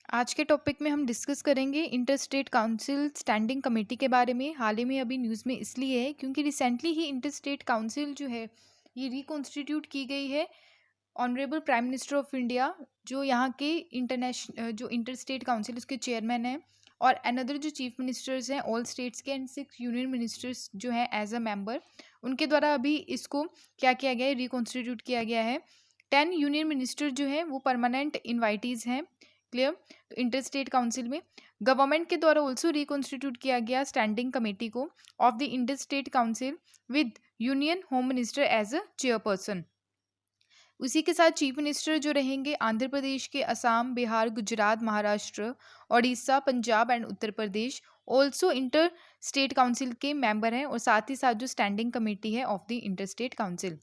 आज के टॉपिक में हम डिस्कस करेंगे inter state council standing committee के बारे में। हाल ही में अभी न्यूज़ में इसलिए है क्योंकि रिसेंटली ही इंटर स्टेट काउंसिल जो है ये रिकॉन्स्टिट्यूट की गई है। Honourable prime minister of India जो यहाँ के इंटरनेशनल जो इंटर स्टेट काउंसिल उसके चेयरमैन हैं, और अनदर जो चीफ मिनिस्टर्स हैं ऑल स्टेट्स के, एंड 6 यूनियन मिनिस्टर्स जो हैं एज अ मेंबर, उनके द्वारा अभी इसको क्या किया गया है, रिकॉन्स्टिट्यूट किया गया है। 10 यूनियन मिनिस्टर जो हैं वो परमानेंट इन्वाइटीज हैं। क्लियर। तो इंटर स्टेट काउंसिल में गवर्नमेंट के द्वारा ऑल्सो रिकॉन्स्टिट्यूट किया गया स्टैंडिंग कमेटी को of the inter state council with union home minister as a chairperson. उसी के साथ चीफ मिनिस्टर जो रहेंगे आंध्र प्रदेश के, Assam, Bihar, Gujarat, Maharashtra, Orissa, Punjab and Uttar Pradesh also inter state council के मेंबर हैं, और साथ ही साथ जो स्टैंडिंग कमेटी है of the inter state council.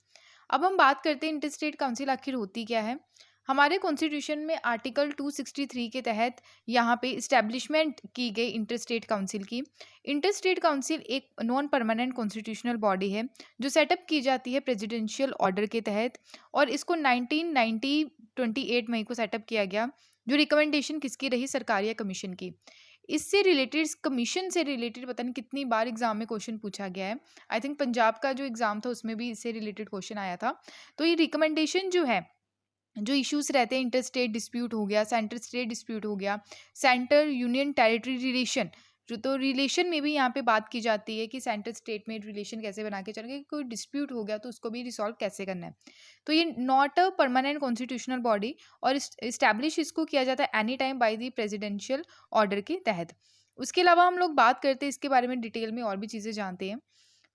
अब हम बात करते हैं इंटर स्टेट काउंसिल आखिर होती क्या है। हमारे कॉन्स्टिट्यूशन में आर्टिकल 263 के तहत यहाँ पे इस्टेब्लिशमेंट की गई इंटर स्टेट काउंसिल की। इंटर स्टेट काउंसिल एक नॉन परमानेंट कॉन्स्टिट्यूशनल बॉडी है जो सेटअप की जाती है प्रेसिडेंशियल ऑर्डर के तहत, और इसको 1928 मई को सेटअप किया गया। जो रिकमेंडेशन किसकी रही, सरकार या कमीशन की। इससे रिलेटेड, कमीशन से रिलेटेड पता नहीं कितनी बार एग्जाम में क्वेश्चन पूछा गया है। आई थिंक पंजाब का जो एग्जाम था उसमें भी इससे रिलेटेड क्वेश्चन आया था। तो ये रिकमेंडेशन जो है, जो इश्यूज रहते हैं, इंटर स्टेट डिस्प्यूट हो गया, सेंटर स्टेट डिस्प्यूट हो गया, सेंटर यूनियन टेरिटरी रिलेशन, जो तो रिलेशन में भी यहाँ पे बात की जाती है कि सेंटर स्टेट में रिलेशन कैसे बना के चलेंगे, कोई डिस्प्यूट हो गया तो उसको भी रिसॉल्व कैसे करना है। तो ये not a permanent constitutional body, और इस्टेब्लिश इसको किया जाता है any time by the presidential order के तहत। उसके अलावा हम लोग बात करते हैं इसके बारे में डिटेल में, और भी चीज़ें जानते हैं।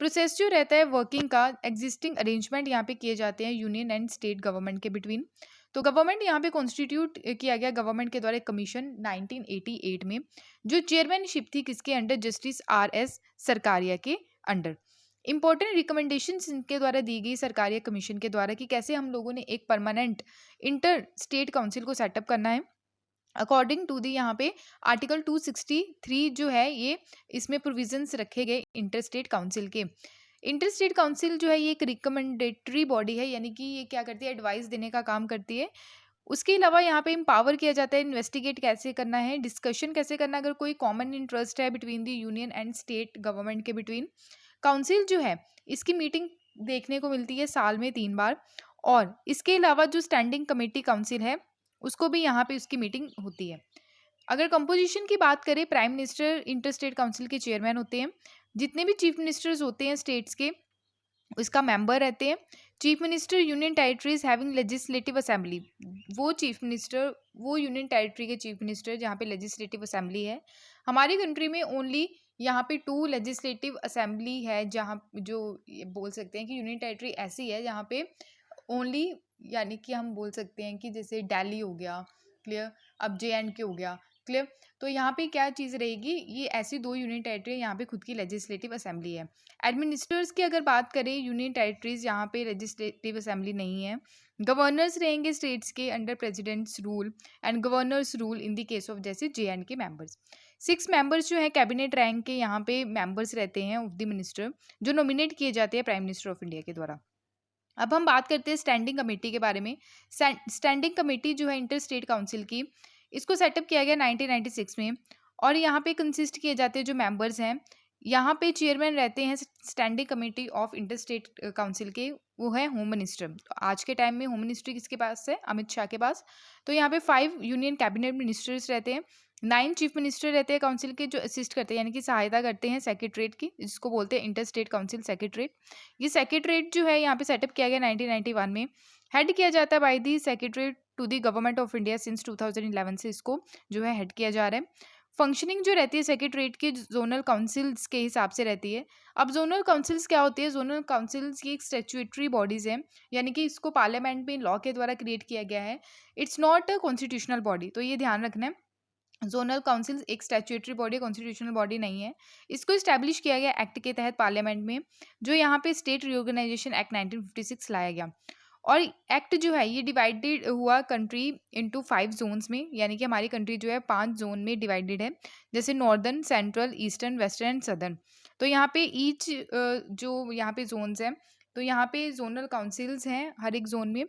प्रोसेस जो रहता है वर्किंग का, एग्जिस्टिंग अरेंजमेंट यहाँ पे किए जाते हैं यूनियन एंड स्टेट गवर्नमेंट के बिटवीन। तो गवर्नमेंट यहाँ पे कॉन्स्टिट्यूट किया गया गवर्नमेंट के द्वारा एक कमीशन 1988 में, जो चेयरमैनशिप थी किसके अंडर, जस्टिस RS सरकारिया के अंडर। इंपॉर्टेंट रिकमेंडेशंस इनके द्वारा दी गई सरकारिया कमीशन के द्वारा कि कैसे हम लोगों ने एक परमानेंट इंटर स्टेट काउंसिल को सेटअप करना है। अकॉर्डिंग टू दी यहाँ पे आर्टिकल 263 जो है ये, इसमें प्रोविजंस रखे गए इंटर स्टेट काउंसिल के। इंटर स्टेट काउंसिल जो है ये एक रिकमेंडेटरी बॉडी है, यानी कि ये क्या करती है, एडवाइस देने का काम करती है। उसके अलावा यहाँ पे एम्पावर किया जाता है इन्वेस्टिगेट कैसे करना है, डिस्कशन कैसे करना है अगर कोई कॉमन इंटरेस्ट है between the union and state government के बिटवीन। काउंसिल जो है इसकी मीटिंग देखने को मिलती है साल में 3 बार, और इसके अलावा जो स्टैंडिंग कमेटी काउंसिल है उसको भी यहाँ पे उसकी मीटिंग होती है। अगर कंपोजिशन की बात करें, prime minister inter state council के चेयरमैन होते हैं। जितने भी चीफ मिनिस्टर्स होते हैं स्टेट्स के, उसका मेंबर रहते हैं। Chief minister union territories having legislative assembly, वो चीफ मिनिस्टर, वो यूनियन टेरिटरी के चीफ मिनिस्टर जहाँ पे लेजिस्लेटिव असेंबली है। हमारी कंट्री में ओनली यहाँ पे 2 लेजिस्लेटिव असेंबली है, जहाँ जो ये बोल सकते हैं कि यूनियन टेरिटरी ऐसी है जहाँ पे ओनली, यानी कि हम बोल सकते हैं कि जैसे दिल्ली हो गया, क्लियर, अब JNK हो गया, क्लियर। तो यहाँ पे क्या चीज़ रहेगी, ये ऐसी 2 यूनियन टेरिटरी यहाँ पे खुद की लेजिस्लेटिव असेंबली है। एडमिनिस्ट्रेटर्स की अगर बात करें, यूनियन टेरिटरीज यहाँ पे लेजिस्लेटिव असेंबली नहीं है। गवर्नर्स रहेंगे स्टेट्स के under presidents rule and governors rule in the case of जैसे JNK मेंबर्स। 6 मेंबर्स जो है कैबिनेट रैंक के यहाँ पे मेंबर्स रहते हैं ऑफ द मिनिस्टर, जो नॉमिनेट किए जाते हैं प्राइम मिनिस्टर ऑफ इंडिया के द्वारा। अब हम बात करते हैं स्टैंडिंग कमेटी के बारे में। स्टैंडिंग कमेटी जो है इंटर स्टेट काउंसिल की, इसको सेटअप किया गया 1996 में, और यहाँ पे कंसिस्ट किए जाते हैं जो मेंबर्स हैं। यहाँ पे चेयरमैन रहते हैं standing committee of inter state council के, वो है होम मिनिस्टर। तो आज के टाइम में होम मिनिस्ट्री किसके पास है, अमित शाह के पास। तो यहाँ पे 5 यूनियन कैबिनेट मिनिस्टर्स रहते हैं। 9 चीफ मिनिस्टर रहते हैं काउंसिल के, जो असिस्ट करते हैं यानी कि सहायता करते हैं सेक्रेटरीट की, जिसको बोलते हैं इंटर स्टेट काउंसिल सेक्रेटरीट। ये सेक्रेटरीट जो है यहाँ पे सेटअप किया गया 1991 में। हेड किया जाता है by the secretary to the government of India since 2011 से इसको जो है हेड किया जा रहा है। फंक्शनिंग जो रहती है सेक्रेटरीट के जोनल काउंसिल्स के हिसाब से रहती है। अब जोनल काउंसिल्स क्या होती है, जोनल काउंसिल्स की एक स्टैट्यूटरी बॉडीज है, यानी कि इसको पार्लियामेंट में लॉ के द्वारा क्रिएट किया गया है। It's not a constitutional body, तो ये ध्यान रखना है। जोनल काउंसिल एक स्टैट्यूटरी बॉडी, कॉन्स्टिट्यूशनल बॉडी नहीं है। इसको इस्टेब्लिश किया गया एक्ट के तहत पार्लियामेंट में, जो यहाँ पे स्टेट रीऑर्गेनाइजेशन एक्ट 1956 लाया गया। और एक्ट जो है ये डिवाइडेड हुआ कंट्री इनटू 5 जोन्स में, यानी कि हमारी कंट्री जो है 5 जोन में डिवाइडेड है, जैसे northern, central, eastern, western and southern. तो यहाँ पे ईच जो यहाँ पे जोन्स हैं, तो यहाँ पे जोनल काउंसिल्स हैं हर एक जोन में।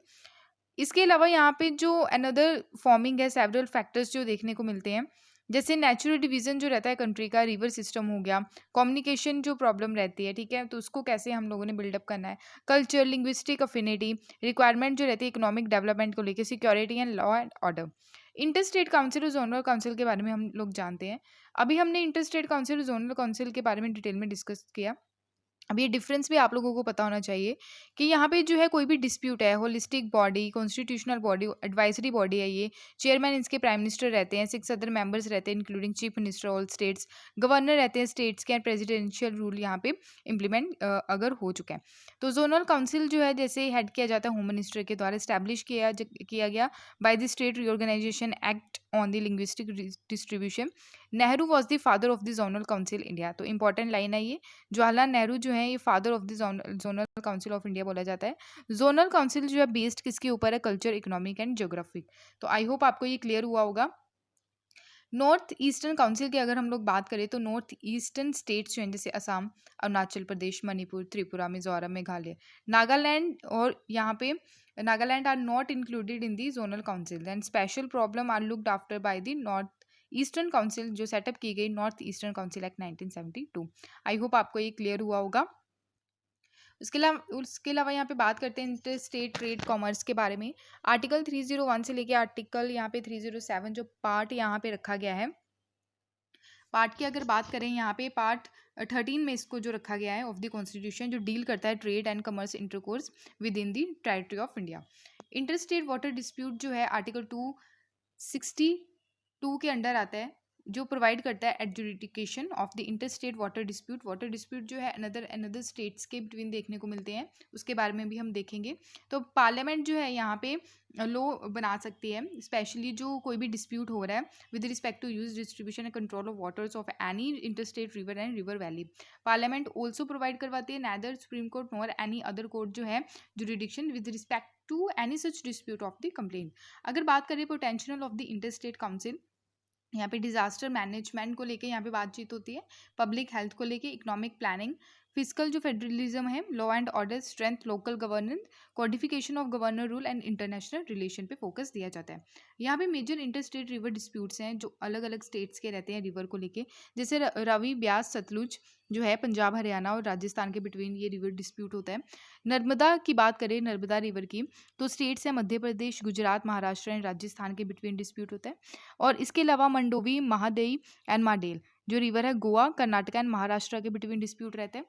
इसके अलावा यहाँ पे जो अनदर फॉर्मिंग है सेवरल फैक्टर्स जो देखने को मिलते हैं, जैसे नेचुरल डिवीजन जो रहता है कंट्री का, रिवर सिस्टम हो गया, कम्युनिकेशन जो प्रॉब्लम रहती है, ठीक है, तो उसको कैसे हम लोगों ने बिल्डअप करना है, कल्चर, लिंग्विस्टिक अफिनिटी, रिक्वायरमेंट जो रहती है इकोनॉमिक डेवलपमेंट को लेकर, security and law and order. Inter state council और जोनल काउंसिल के बारे में हम लोग जानते हैं। अभी हमने इंटर स्टेट काउंसिल और जोनल काउंसिल के बारे में डिटेल में डिस्कस किया। अब ये डिफरेंस भी आप लोगों को पता होना चाहिए कि यहाँ पे जो है कोई भी डिस्प्यूट है, holistic body, constitutional body, advisory body है ये। चेयरमैन इसके प्राइम मिनिस्टर रहते हैं, 6 अदर मेंबर्स रहते हैं including chief minister all states, governor रहते हैं स्टेट्स के, प्रेसिडेंशियल रूल यहाँ पे इम्प्लीमेंट अगर हो चुके हैं। तो जोनल काउंसिल जो है जैसे हेड किया जाता है होम मिनिस्टर के द्वारा, स्टैब्लिश किया गया by the state reorganisation act on the linguistic distribution. Nehru was the father of the zonal council India. तो इंपॉर्टेंट लाइन है ये, जवाहरलाल नेहरू जो है ये father of the zonal council of India बोला जाता है। जोनल काउंसिल जो है बेस्ड किसके ऊपर है, कल्चर, इकोनॉमिक एंड ज्योग्राफिक। तो आई होप आपको ये क्लियर हुआ होगा। नॉर्थ ईस्टर्न काउंसिल की अगर हम लोग बात करें तो नॉर्थ ईस्टर्न स्टेट्स जो हैं जैसे असम, अरुणाचल प्रदेश, मणिपुर, त्रिपुरा, मिजोरम, मेघालय, नागालैंड, और यहाँ पे Nagaland are not included in the zonal council. Then special problem are looked after by the north eastern council जो सेटअप की गई north eastern council act 1972। I hope आपको ये क्लियर हुआ होगा। उसके अलावा यहाँ पे बात करते हैं इंटर स्टेट ट्रेड कॉमर्स के बारे में। आर्टिकल 301 से लेके आर्टिकल यहाँ पे 307 जो पार्ट यहाँ पे रखा गया है, पार्ट की अगर बात करें यहाँ पे पार्ट 13 में इसको जो रखा गया है ऑफ द कॉन्स्टिट्यूशन जो डील करता है trade and commerce intercourse with in the territory of India. Inter state water dispute जो है आर्टिकल 262 के अंडर आता है, जो प्रोवाइड करता है adjudication of the inter state water dispute. Water dispute जो है अनदर अनदर स्टेट्स के बिटवीन देखने को मिलते हैं, उसके बारे में भी हम देखेंगे। तो पार्लियामेंट जो है यहाँ पे लॉ बना सकती है, स्पेशली जो कोई भी डिस्प्यूट हो रहा है with respect to use, distribution and control of waters of any inter state river and river valley. Parliament also provide करवाती है neither supreme court nor any other court जो है jurisdiction with respect to any such dispute of the complaint. अगर बात करें potential of the inter state council, यहाँ पे disaster management को लेके यहाँ पे बातचीत होती है, पब्लिक हेल्थ को लेके, इकोनॉमिक प्लानिंग, फिजिकल जो फेडरलिज्म है, law and order, strength, local governance, codification of governor rule and international relation पे फोकस दिया जाता है। यहाँ पे major inter state river disputes हैं जो अलग अलग स्टेट्स के रहते हैं रिवर को लेके, जैसे रावी, ब्यास, सतलुज जो है पंजाब, हरियाणा और राजस्थान के बिटवीन ये रिवर डिस्प्यूट होता है। नर्मदा की बात करें, नर्मदा रिवर की, तो स्टेट्स हैं मध्य प्रदेश, गुजरात, महाराष्ट्र एंड राजस्थान के बिटवीन डिस्प्यूट होता है। और इसके अलावा मंडोवी, महादेई एंड माडेल जो रिवर है गोवा, कर्नाटक एंड महाराष्ट्र के बिटवीन डिस्प्यूट रहते हैं।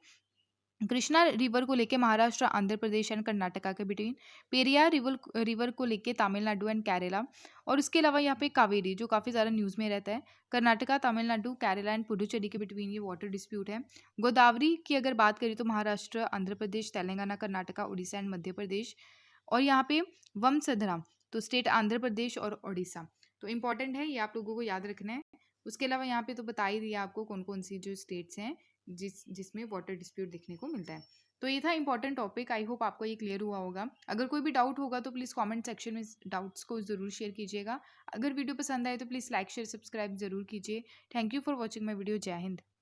कृष्णा रिवर को लेके महाराष्ट्र, आंध्र प्रदेश एंड कर्नाटका के बिटवीन। पेरियार रिवर रिवर को लेके तमिलनाडु एंड केरला। और इसके अलावा यहाँ पे कावेरी जो काफ़ी ज़्यादा न्यूज़ में रहता है, कर्नाटका, तमिलनाडु, केरला एंड पुडुचेरी के बिटवीन ये वाटर डिस्प्यूट है। गोदावरी की अगर बात करें तो महाराष्ट्र, आंध्र प्रदेश, तेलंगाना, कर्नाटका, उड़ीसा एंड मध्य प्रदेश। और यहाँ पे वमसधरा तो स्टेट आंध्र प्रदेश और उड़ीसा। तो इंपॉर्टेंट है, ये आप लोगों को याद रखना है। उसके अलावा यहाँ पे तो बता ही दिया आपको कौन कौन सी जो स्टेट्स हैं जिसमें वाटर डिस्प्यूट देखने को मिलता है। तो ये था इंपॉर्टेंट टॉपिक, आई होप आपको ये क्लियर हुआ होगा। अगर कोई भी डाउट होगा तो प्लीज़ कमेंट सेक्शन में डाउट्स को ज़रूर शेयर कीजिएगा। अगर वीडियो पसंद आए तो प्लीज़ लाइक, शेयर, सब्सक्राइब ज़रूर कीजिए। Thank you for watching my video. जय हिंद।